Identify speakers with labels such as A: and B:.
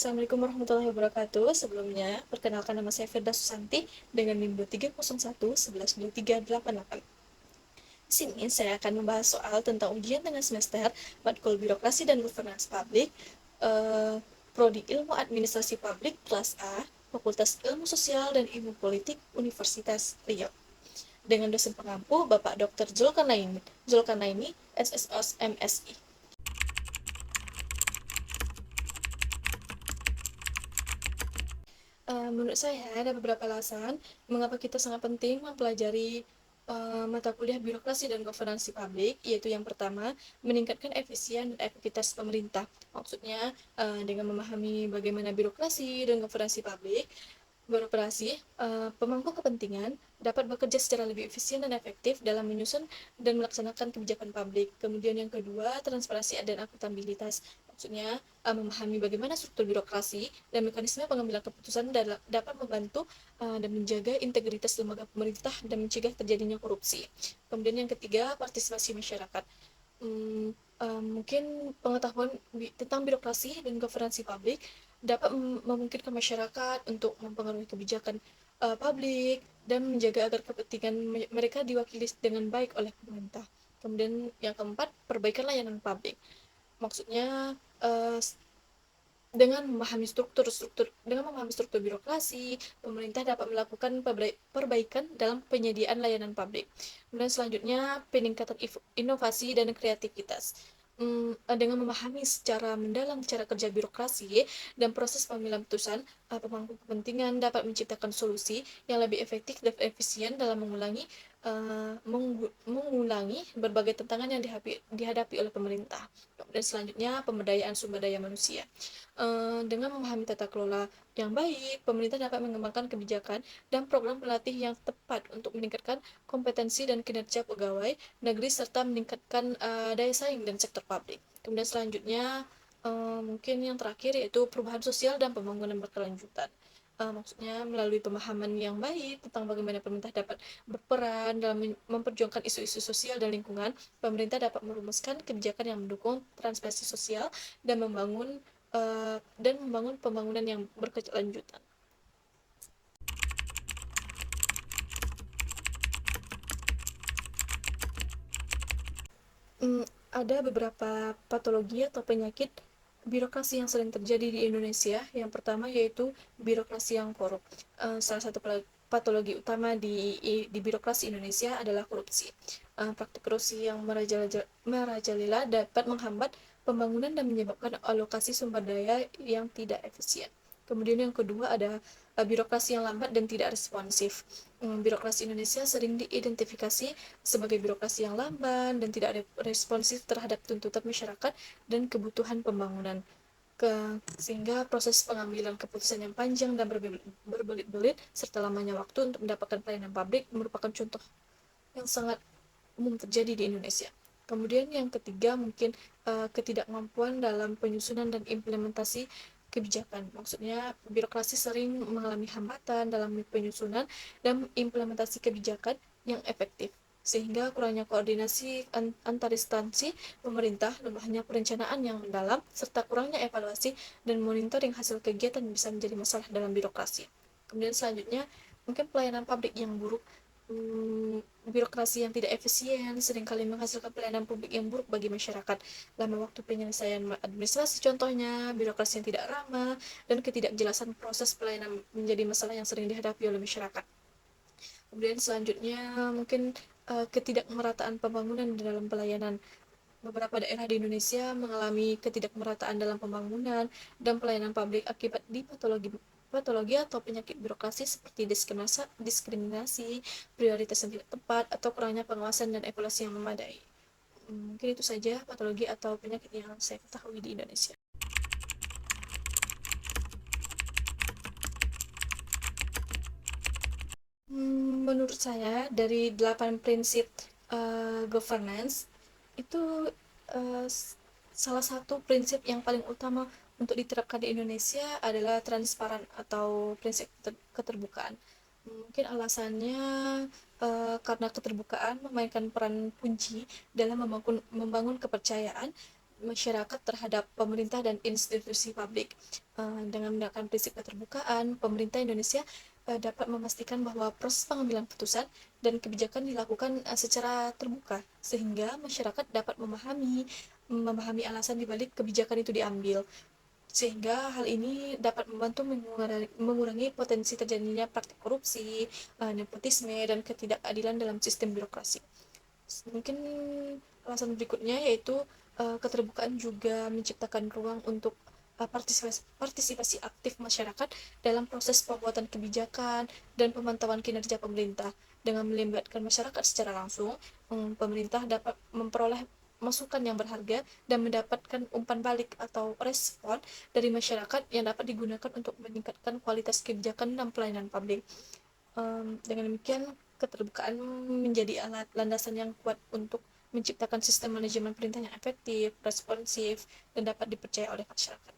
A: Assalamualaikum warahmatullahi wabarakatuh. Sebelumnya, perkenalkan nama saya Firda Susanti dengan NIM 301 112388. Di sini saya akan membahas soal tentang ujian tengah semester, matkul birokrasi dan governance publik, eh, Prodi Ilmu Administrasi Publik kelas A, Fakultas Ilmu Sosial dan Ilmu Politik Universitas Riau. Dengan dosen pengampu Bapak Dr. Zulkarnaini, SSOS MSI. Menurut saya ada beberapa alasan mengapa kita sangat penting mempelajari mata kuliah birokrasi dan governansi publik, yaitu yang pertama, meningkatkan efisien dan efektivitas pemerintah. Maksudnya, dengan memahami bagaimana birokrasi dan governansi publik beroperasi, pemangku kepentingan dapat bekerja secara lebih efisien dan efektif dalam menyusun dan melaksanakan kebijakan publik. Kemudian yang kedua, transparansi dan akuntabilitas. Maksudnya, memahami bagaimana struktur birokrasi dan mekanisme pengambilan keputusan dapat membantu dan menjaga integritas lembaga pemerintah dan mencegah terjadinya korupsi. Kemudian yang ketiga, partisipasi masyarakat. Mungkin pengetahuan tentang birokrasi dan governansi publik dapat memungkinkan masyarakat untuk mempengaruhi kebijakan publik dan menjaga agar kepentingan mereka diwakili dengan baik oleh pemerintah. Kemudian yang keempat, perbaikan layanan publik. Maksudnya dengan memahami struktur birokrasi, pemerintah dapat melakukan perbaikan dalam penyediaan layanan publik. Kemudian selanjutnya, peningkatan inovasi dan kreativitas. Dengan memahami secara mendalam cara kerja birokrasi dan proses pengambilan putusan, pemangku kepentingan dapat menciptakan solusi yang lebih efektif dan efisien dalam mengulangi berbagai tantangan yang dihadapi oleh pemerintah. Kemudian selanjutnya, pemberdayaan sumber daya manusia. Dengan memahami tata kelola yang baik, pemerintah dapat mengembangkan kebijakan dan program pelatih yang tepat untuk meningkatkan kompetensi dan kinerja pegawai negeri serta meningkatkan daya saing dan sektor publik. Kemudian selanjutnya, mungkin yang terakhir yaitu perubahan sosial dan pembangunan berkelanjutan. Maksudnya melalui pemahaman yang baik tentang bagaimana pemerintah dapat berperan dalam memperjuangkan isu-isu sosial dan lingkungan, pemerintah dapat merumuskan kebijakan yang mendukung transformasi sosial dan membangun pembangunan yang berkelanjutan. Ada beberapa patologi atau penyakit birokrasi yang sering terjadi di Indonesia. Yang pertama yaitu birokrasi yang korup. Salah satu patologi utama di birokrasi Indonesia adalah korupsi. Praktik korupsi yang merajalela dapat menghambat pembangunan dan menyebabkan alokasi sumber daya yang tidak efisien. Kemudian yang kedua ada birokrasi yang lambat dan tidak responsif. Birokrasi Indonesia sering diidentifikasi sebagai birokrasi yang lamban dan tidak responsif terhadap tuntutan masyarakat dan kebutuhan pembangunan. Sehingga proses pengambilan keputusan yang panjang dan berbelit-belit serta lamanya waktu untuk mendapatkan pelayanan publik merupakan contoh yang sangat umum terjadi di Indonesia. Kemudian yang ketiga mungkin ketidakmampuan dalam penyusunan dan implementasi kebijakan. Maksudnya birokrasi sering mengalami hambatan dalam penyusunan dan implementasi kebijakan yang efektif, sehingga kurangnya koordinasi antar instansi pemerintah, lemahnya perencanaan yang mendalam, serta kurangnya evaluasi dan monitoring hasil kegiatan bisa menjadi masalah dalam birokrasi. Kemudian selanjutnya, mungkin pelayanan publik yang buruk. Birokrasi yang tidak efisien seringkali menghasilkan pelayanan publik yang buruk bagi masyarakat. Lama waktu penyelesaian administrasi contohnya, birokrasi yang tidak ramah, dan ketidakjelasan proses pelayanan menjadi masalah yang sering dihadapi oleh masyarakat. Kemudian selanjutnya mungkin ketidakmerataan pembangunan dalam pelayanan. Beberapa daerah di Indonesia mengalami ketidakmerataan dalam pembangunan dan pelayanan publik akibat patologi atau penyakit birokrasi seperti diskriminasi, prioritas yang tidak tepat, atau kurangnya pengawasan dan evaluasi yang memadai. Mungkin itu saja patologi atau penyakit yang saya ketahui di Indonesia. Menurut saya dari 8 prinsip governance itu uh, salah satu prinsip yang paling utama untuk diterapkan di Indonesia adalah transparan atau prinsip keterbukaan. Mungkin alasannya karena keterbukaan memainkan peran kunci dalam membangun kepercayaan masyarakat terhadap pemerintah dan institusi publik. Dengan menggunakan prinsip keterbukaan, pemerintah Indonesia dapat memastikan bahwa proses pengambilan putusan dan kebijakan dilakukan secara terbuka, sehingga masyarakat dapat memahami alasan dibalik kebijakan itu diambil, sehingga hal ini dapat membantu mengurangi potensi terjadinya praktik korupsi, nepotisme, dan ketidakadilan dalam sistem birokrasi. Mungkin alasan berikutnya yaitu keterbukaan juga menciptakan ruang untuk partisipasi aktif masyarakat dalam proses pembuatan kebijakan dan pemantauan kinerja pemerintah. Dengan melibatkan masyarakat secara langsung, pemerintah dapat memperoleh masukan yang berharga dan mendapatkan umpan balik atau respon dari masyarakat yang dapat digunakan untuk meningkatkan kualitas kebijakan dan pelayanan publik. Dengan demikian, keterbukaan menjadi alat landasan yang kuat untuk menciptakan sistem manajemen pemerintahan yang efektif, responsif, dan dapat dipercaya oleh masyarakat.